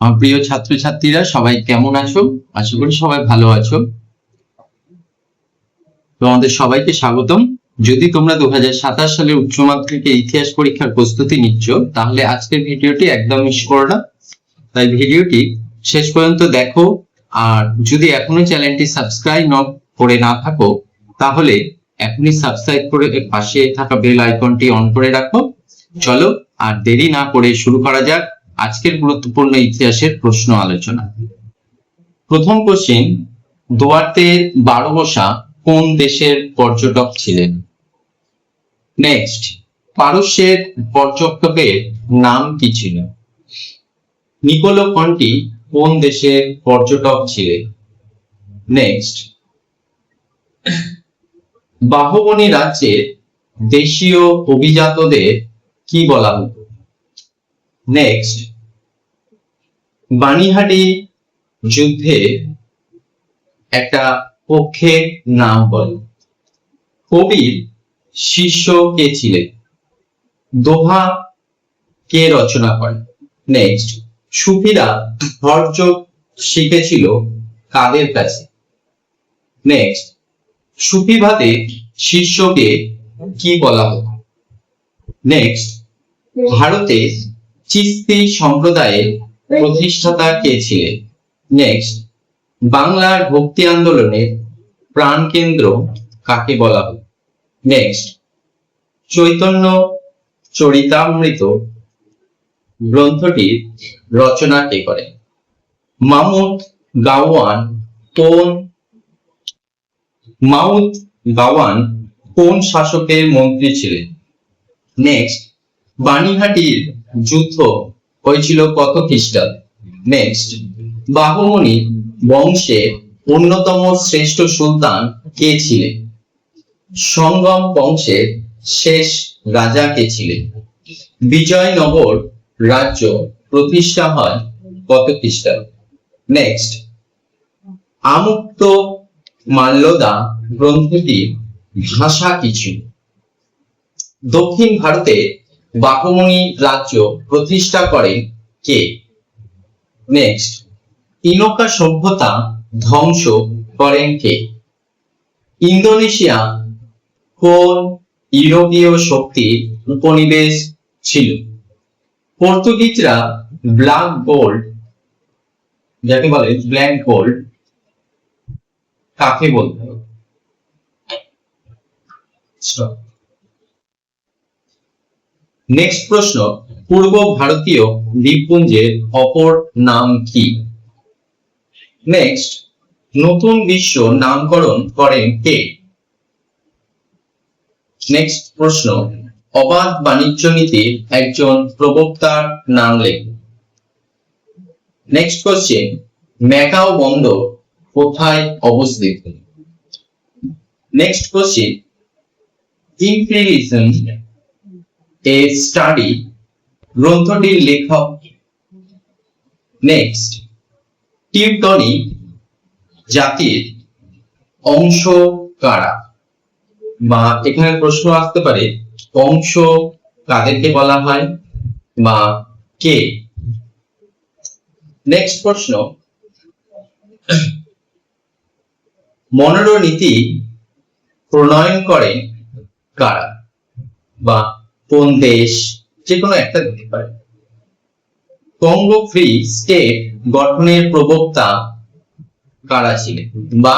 আমার প্রিয় ছাত্রছাত্রীরা সবাই কেমন আছো? আশা করি সবাই ভালো আছো। তোমাদের সবাইকে স্বাগতম। যদি তোমরা 2027 সালের উচ্চ মাধ্যমিকে ইতিহাস পরীক্ষার প্রস্তুতি নিচ্ছ, তাহলে আজকের ভিডিওটি একদম মিস করো না। তাই ভিডিওটি শেষ পর্যন্ত দেখো। আর যদি এখনো চ্যানেলটি সাবস্ক্রাইব করে না থাকো, তাহলে এখনই সাবস্ক্রাইব করে পাশে থাকা বেল আইকনটি অন করে রাখো। চলো আর দেরি না করে শুরু করা যাক আজকের গুরুত্বপূর্ণ ইতিহাসের প্রশ্ন আলোচনা। প্রথম কোশ্চেন, দুয়ার্তে বারোবসা কোন দেশের পর্যটক ছিলেন? নেক্সট, পারস্যের পর্যটকের নাম কি ছিল? নিকোলো কন্টি কোন দেশের পর্যটক ছিলেন? নেক্সট, বাহমনি রাজ্যের দেশীয় অভিজাতদের কি বলা হতো? নেক্সট, বানিহাটি যুদ্ধে একটা পক্ষের নাম বল। কবির শিষ্য কে ছিলেন? দোহা কে রচনা করেন? নেক্সট, সুফিরা হরযোগ শিখেছিল কাদের কাছে? নেক্সট, সুফিবাদের শিষ্যকে কি বলা হতো? নেক্সট, ভারতে চিস্তি সম্প্রদায়ের প্রতিষ্ঠাতা কে ছিলেন? নেক্সট, বাংলার ভক্তি আন্দোলনের প্রাণকেন্দ্র কাকে বলা হয়? নেক্সট, চৈতন্য চরিতামৃত গ্রন্থটির রচনা কে করে? মাউথ গাওয়ান কোন শাসকের মন্ত্রী ছিলেন? নেক্সট, বানিহাটির যুদ্ধ হয়েছিল কত খ্রিস্টাব্দে? নেক্সট, বাহমনি বংশের অন্যতম শ্রেষ্ঠ সুলতান কে ছিলেন? সঙ্গম বংশের শেষ রাজা কে ছিলেন? বিজয়নগর রাজ্য প্রতিষ্ঠা হয় কত খ্রিস্টাব্দে? নেক্সট, আমুক্ত মাল্যদা গ্রন্থটির ভাষা কি ছিল? দক্ষিণ ভারতে বাহমনি রাজ্য প্রতিষ্ঠা করেন কে? নেক্সট, ইনকা সভ্যতা ধ্বংস করেন কে? ইন্দোনেশিয়া কোন ইউরোপীয় শক্তির উপনিবেশ ছিল? পর্তুগিজরা ব্ল্যাক গোল্ড, যাকে বলে ব্ল্যাক গোল্ড, কাকে বলতে? নেক্সট প্রশ্ন, পূর্ব ভারতীয় দ্বীপপুঞ্জের অপর নাম কি? নেক্সট, নতুন বিশ্ব নামকরণ করেন কে? নেক্সট প্রশ্ন, অবাধ বাণিজ্য নীতির একজন প্রবক্তার নাম লেখো। নেক্সট কোশ্চেন, ম্যাকাও বন্দর কোথায় অবস্থিত? Next question, imperialism a study গ্রন্থটির লেখক? নেক্সট, টিউটনিক জাতির অংশ কারা? বা এখানে প্রশ্ন আসতে পারে অংশ কাদেরকে বলা হয় বা কে? নেক্সট প্রশ্ন, মনোরো নীতি প্রণয়ন করেন কারা বা কোন দেশ? যে কোনো একটা দিতে পারে। কঙ্গো ফ্রি স্টেট গঠনের প্রবক্তা কারা ছিলেন বা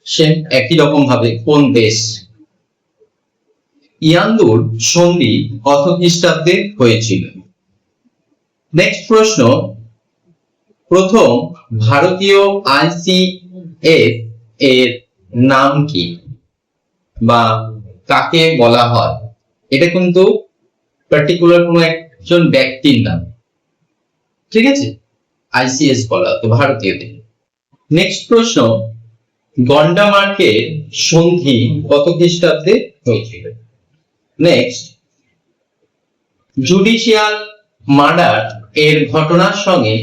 সে একই রকম ভাবে কোন দেশ? ইয়ান্দুর সন্ধি কত খ্রিস্টাব্দে হয়েছিল? নেক্সট প্রশ্ন, প্রথম ভারতীয় ICF এর নাম কি বা কাকে বলা হয়? এটা কিন্তু পার্টিকুলার কোনো একজন ব্যক্তির নাম, ঠিক আছে? ICS বলা তো ভারতীয়দের। নেক্সট প্রশ্ন, গন্ডামার্কের সন্ধি কত খ্রিস্টাব্দে হয়েছিল? নেক্সট, জুডিশিয়াল মার্ডার এর ঘটনার সঙ্গে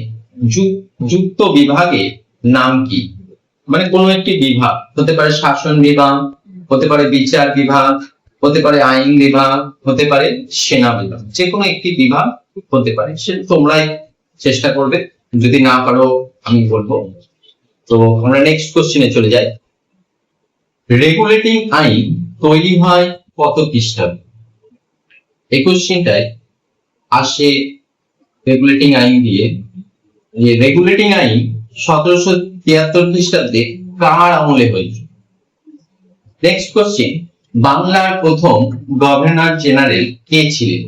যুক্ত বিভাগের নাম কি? মানে কোনো একটি বিভাগ হতে পারে, শাসন বিভাগ হতে পারে, বিচার বিভাগ হতে পারে, আইন বিভাগ হতে পারে, সেনা বিভাগ, যে কোনো একটি বিভাগ হতে পারে। সে তোমরাই চেষ্টা করবে যদি না পারো আমি বলবো। তো আমরা নেক্সট কোশ্চেনে চলে যাই। রেগুলেটিং আইন তৈরি হয় কত খ্রিস্টাব্দে? এই কোশ্চেনটায় আসে রেগুলেটিং আইন দিয়ে। রেগুলেটিং আইন 1773 খ্রিস্টাব্দে কার আমলে হয়েছে? নেক্সট কোশ্চেন, বাংলার প্রথম গভর্নর জেনারেল কে ছিলেন?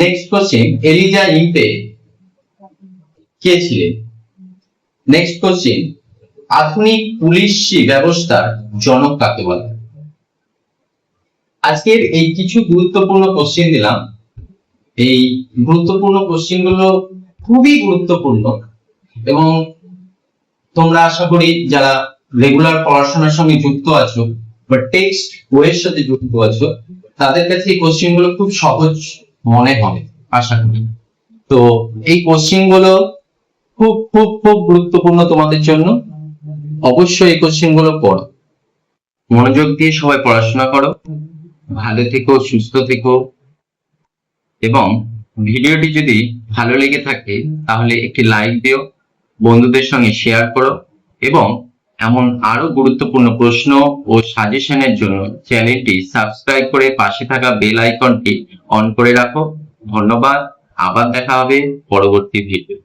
নেক্সট কোশ্চেন, এলিজা ইম্পে কে ছিলেন? নেক্সট কোশ্চেন, আধুনিক পুলিশি ব্যবস্থার জনক কাকে বলে? আজকের এই কিছু গুরুত্বপূর্ণ কোশ্চেন দিলাম। এই গুরুত্বপূর্ণ কোশ্চেন গুলো খুবই গুরুত্বপূর্ণ এবং তোমরা আশা করি যারা রেগুলার পড়াশোনার সঙ্গে যুক্ত আছো বা টেক্সট বইয়ের সাথে যুক্ত আছো তাদের কাছে এই কোশ্চেন গুলো খুব সহজ মনে হবে আশা করি। তো এই কোশ্চেন গুলো খুব খুব খুব গুরুত্বপূর্ণ তোমাদের জন্য। অবশ্যই এই কোশ্চেন গুলো পড়ো, মনোযোগ দিয়ে সবাই পড়াশোনা করো, ভালো থেকো, সুস্থ থেকো এবং ভিডিওটি যদি ভালো লেগে থাকে তাহলে একটি লাইক দিও, বন্ধুদের সঙ্গে শেয়ার করো এবং এমন আরো গুরুত্বপূর্ণ প্রশ্ন ও সাজেশনের জন্য চ্যানেলটি সাবস্ক্রাইব করে পাশে থাকা বেল আইকনটি অন করে রাখো। ধন্যবাদ, আবার দেখা হবে পরবর্তী ভিডিও।